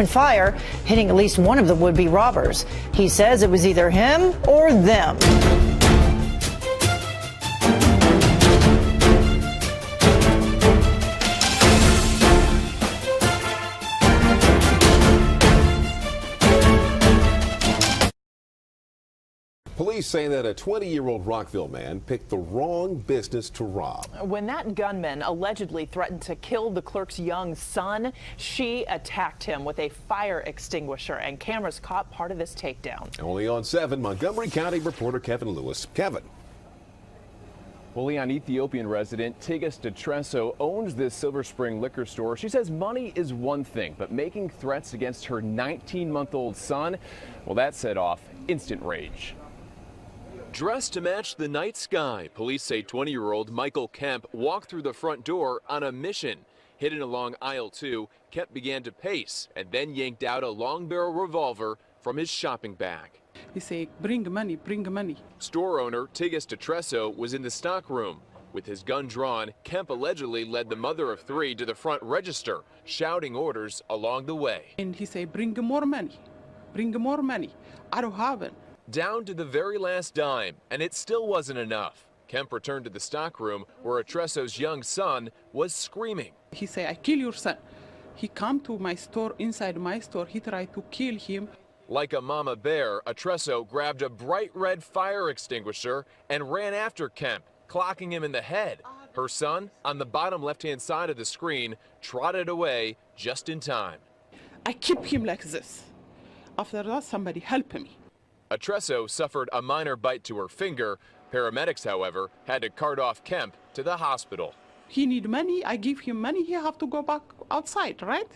Fire hitting at least one of the would-be robbers. He says it was either him or them. Police say that a 20-year-old Rockville man picked the wrong business to rob. When that gunman allegedly threatened to kill the clerk's young son, she attacked him with a fire extinguisher, and cameras caught part of this takedown. Only on 7, Montgomery County reporter Kevin Lewis. Kevin. Well, Leon, Ethiopian resident Tigist Detresso owns this Silver Spring liquor store. She says money is one thing, but making threats against her 19-month-old son, well, that set off instant rage. Dressed to match the night sky, police say 20-year-old Michael Kemp walked through the front door on a mission. Hidden along aisle 2, Kemp began to pace and then yanked out a long-barrel revolver from his shopping bag. He said, bring money, bring money. Store owner Tigist Detresso was in the stock room. With his gun drawn, Kemp allegedly led the mother of 3 to the front register, shouting orders along the way. And he said, bring more money, bring more money. I don't have it. Down to the very last dime, and it still wasn't enough. Kemp returned to the stockroom where Detresso's young son was screaming. He said, I kill your son. He come to my store, inside my store. He tried to kill him. Like a mama bear, Detresso grabbed a bright red fire extinguisher and ran after Kemp, clocking him in the head. Her son, on the bottom left-hand side of the screen, trotted away just in time. I keep him like this. After that, somebody help me. Detresso suffered a minor bite to her finger. Paramedics, however, had to cart off Kemp to the hospital. He need money. I give him money. He have to go back outside, right?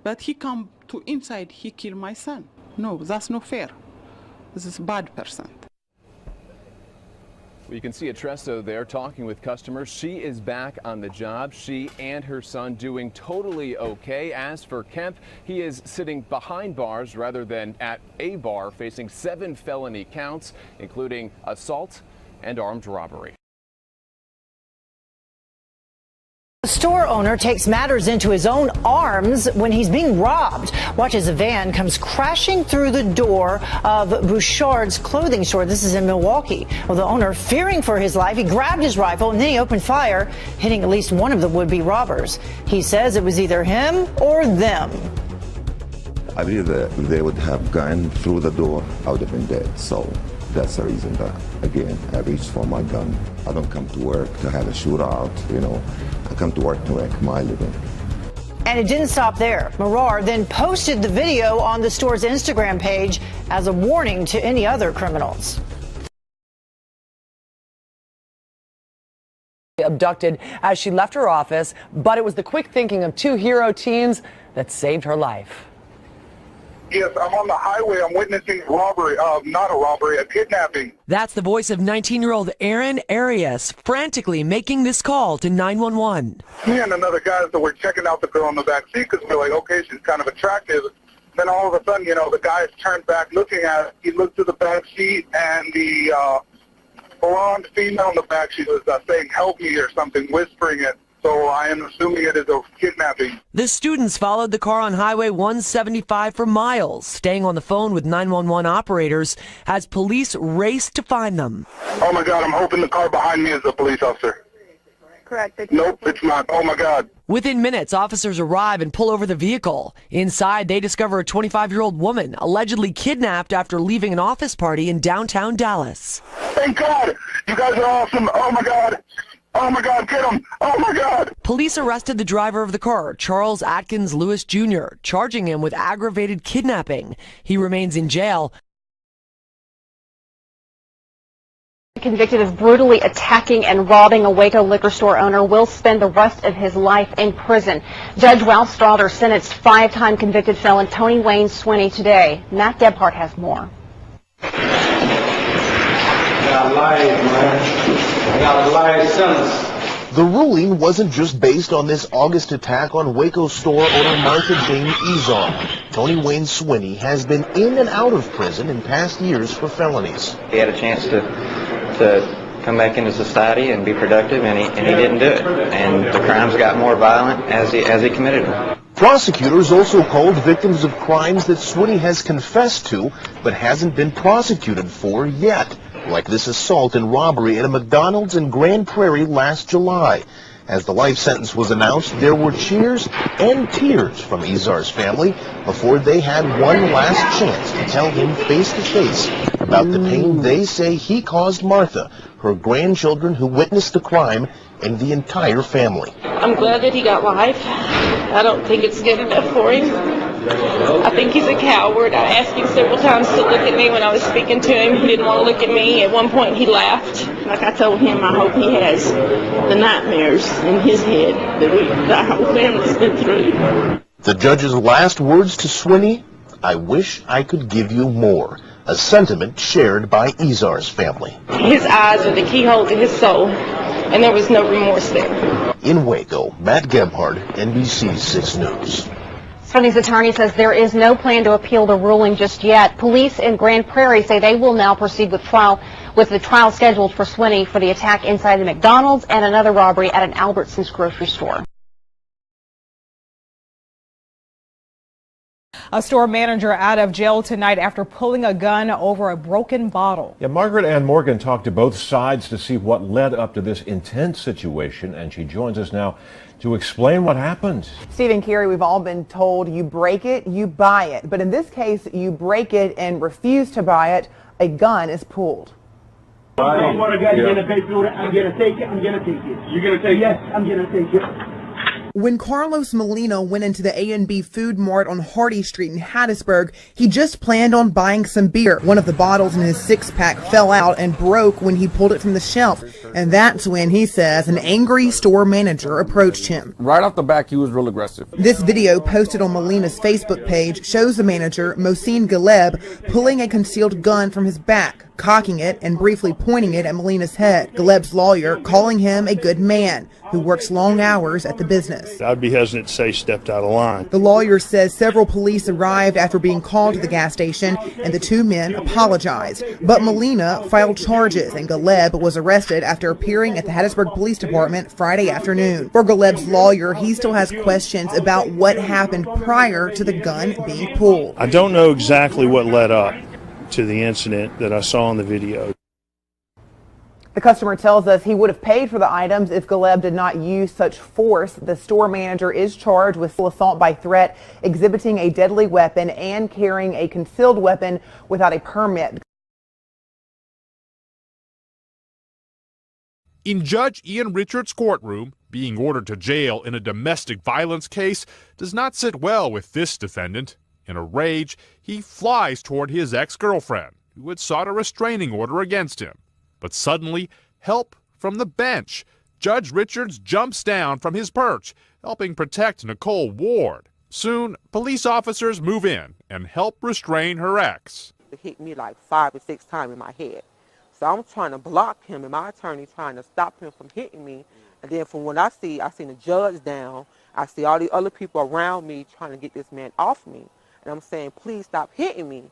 But he come to inside. He kill my son. No, that's not fair. This is a bad person. Well, you can see Detresso there talking with customers. She is back on the job. She and her son doing totally okay. As for Kemp, he is sitting behind bars rather than at a bar, facing 7 felony counts, including assault and armed robbery. The store owner takes matters into his own arms when he's being robbed. Watch as a van comes crashing through the door of Bouchard's clothing store. This is in Milwaukee. Well, the owner, fearing for his life, he grabbed his rifle and then he opened fire, hitting at least one of the would-be robbers. He says it was either him or them. I believe that if they would have gone through the door, I would have been dead. So that's the reason that, again, I reached for my gun. I don't come to work to have a shootout, you know. I come to work to make my living. And it didn't stop there. Marar then posted the video on the store's Instagram page as a warning to any other criminals. Abducted as she left her office, but it was the quick thinking of 2 hero teens that saved her life. Yes, I'm on the highway. I'm witnessing a robbery, not a robbery, a kidnapping. That's the voice of 19-year-old Aaron Arias frantically making this call to 911. Me and another guy that were checking out the girl in the back seat because we're like, okay, she's kind of attractive. Then all of a sudden, you know, the guy's turned back looking at her. He looked to the back seat, and the blonde female in the back, she was saying, help me or something, whispering it. So I am assuming it is a kidnapping. The students followed the car on Highway 175 for miles, staying on the phone with 911 operators as police raced to find them. Oh, my God, I'm hoping the car behind me is a police officer. Correct. Nope, it's not. Oh, my God. Within minutes, officers arrive and pull over the vehicle. Inside, they discover a 25-year-old woman allegedly kidnapped after leaving an office party in downtown Dallas. Thank God. You guys are awesome. Oh, my God. Oh, my God, get him! Oh, my God! Police arrested the driver of the car, Charles Atkins Lewis Jr., charging him with aggravated kidnapping. He remains in jail. Convicted of brutally attacking and robbing a Waco liquor store owner will spend the rest of his life in prison. Judge Ralph Strother sentenced 5-time convicted felon Tony Wayne Swinney today. Matt Gebhardt has more. The ruling wasn't just based on this August attack on Waco store owner Martha Jane Ezon. Tony Wayne Swinney has been in and out of prison in past years for felonies. He had a chance to come back into society and be productive, and he didn't do it. And the crimes got more violent as he committed them. Prosecutors also called victims of crimes that Swinney has confessed to but hasn't been prosecuted for yet, like this assault and robbery at a McDonald's in Grand Prairie last July. As the life sentence was announced, there were cheers and tears from Izar's family before they had one last chance to tell him face-to-face about the pain they say he caused Martha, her grandchildren who witnessed the crime, and the entire family. I'm glad that he got life. I don't think it's good enough for him. I think he's a coward. I asked him several times to look at me when I was speaking to him. He didn't want to look at me. At one point he laughed. Like I told him, I hope he has the nightmares in his head that our whole family's been through. The judge's last words to Swinney, "I wish I could give you more," a sentiment shared by Izar's family. His eyes are the keyhole to his soul, and there was no remorse there. In Waco, Matt Gebhardt, NBC 6 News. Swinney's attorney says there is no plan to appeal the ruling just yet. Police in Grand Prairie say they will now proceed with the trial scheduled for Swinney for the attack inside the McDonald's and another robbery at an Albertsons grocery store. A store manager out of jail tonight after pulling a gun over a broken bottle. Yeah, Margaret Ann Morgan talked to both sides to see what led up to this intense situation, and she joins us now to explain what happened. Stephen Carey, we've all been told you break it, you buy it. But in this case, you break it and refuse to buy it. A gun is pulled. I'm going to pay for it. I'm going to take it. I'm going to take it. You're going to take it? Yes, I'm going to take it. When Carlos Molina went into the A&B Food Mart on Hardy Street in Hattiesburg, he just planned on buying some beer. One of the bottles in his six-pack fell out and broke when he pulled it from the shelf. And that's when, he says, an angry store manager approached him. Right off the back, he was real aggressive. This video posted on Molina's Facebook page shows the manager, Mohsin Galeb, pulling a concealed gun from his back, cocking it and briefly pointing it at Molina's head. Galeb's lawyer calling him a good man who works long hours at the business. I'd be hesitant to say stepped out of line. The lawyer says several police arrived after being called to the gas station, and the two men apologized. But Molina filed charges, and Galeb was arrested after appearing at the Hattiesburg Police Department Friday afternoon. For Galeb's lawyer, he still has questions about what happened prior to the gun being pulled. I don't know exactly what led up to the incident that I saw in the video. The customer tells us he would have paid for the items if Galeb did not use such force. The store manager is charged with assault by threat, exhibiting a deadly weapon, and carrying a concealed weapon without a permit. In Judge Ian Richards' courtroom, being ordered to jail in a domestic violence case does not sit well with this defendant. In a rage, he flies toward his ex-girlfriend, who had sought a restraining order against him. But suddenly, help from the bench. Judge Richards jumps down from his perch, helping protect Nicole Ward. Soon, police officers move in and help restrain her ex. It hit me like 5 or 6 times in my head. So I'm trying to block him, and my attorney trying to stop him from hitting me. And then from what I seen the judge down. I see all the other people around me trying to get this man off me. And I'm saying, please stop hitting me.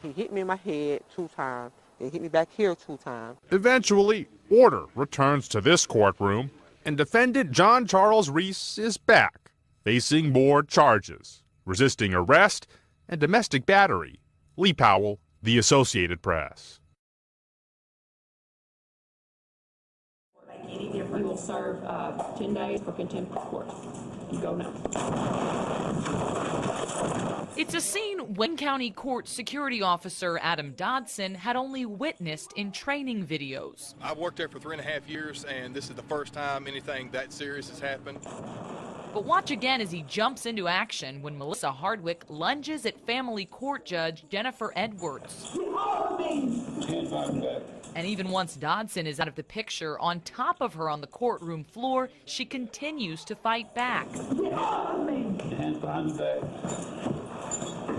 He hit me in my head 2 times. They hit me back here 2 times. Eventually, order returns to this courtroom, and defendant John Charles Reese is back, facing more charges, resisting arrest and domestic battery. Lee Powell, The Associated Press. If we will serve 10 days for contempt of court. You go now. It's a scene Wayne County Court security officer Adam Dodson had only witnessed in training videos. I've worked there for 3.5 years, and this is the first time anything that serious has happened. But watch again as he jumps into action when Melissa Hardwick lunges at family court judge Jennifer Edwards. And even once Dodson is out of the picture, on top of her on the courtroom floor, she continues to fight back. Hands behind your back.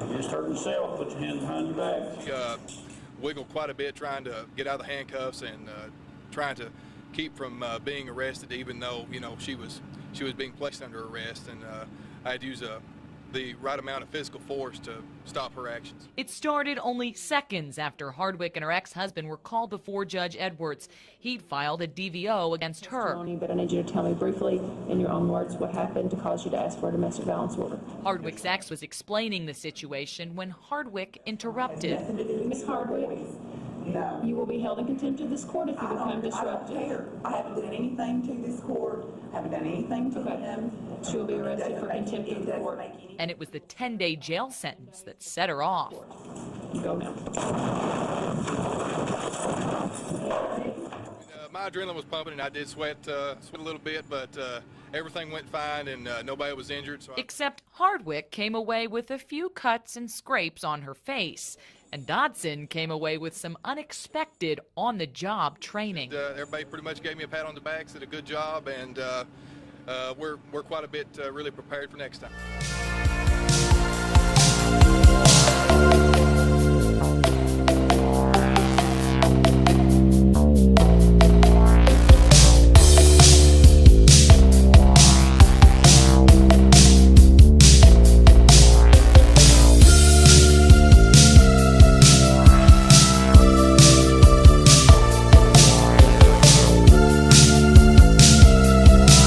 You just hurt yourself. Put your hands behind your back. She wiggled quite a bit trying to get out of the handcuffs and trying to keep from being arrested, even though she was being placed under arrest. And I had to use a the right amount of physical force to stop her actions. It started only seconds after Hardwick and her ex-husband were called before Judge Edwards. He'd filed a DVO against her. But I need you to tell me briefly, in your own words, what happened to cause you to ask for a domestic violence order. Hardwick's ex was explaining the situation when Hardwick interrupted. Ms. Hardwick, you will be held in contempt of this court if you become disruptive. I haven't done anything to this court. I haven't done anything to him. She will be arrested for contempt of the court. And it was the 10-day jail sentence that set her off. Go now. My adrenaline was pumping and I did sweat a little bit, but everything went fine and nobody was injured. So Except Hardwick came away with a few cuts and scrapes on her face. And Dodson came away with some unexpected on-the-job training. Everybody pretty much gave me a pat on the back, said a good job, and we're quite a bit really prepared for next time.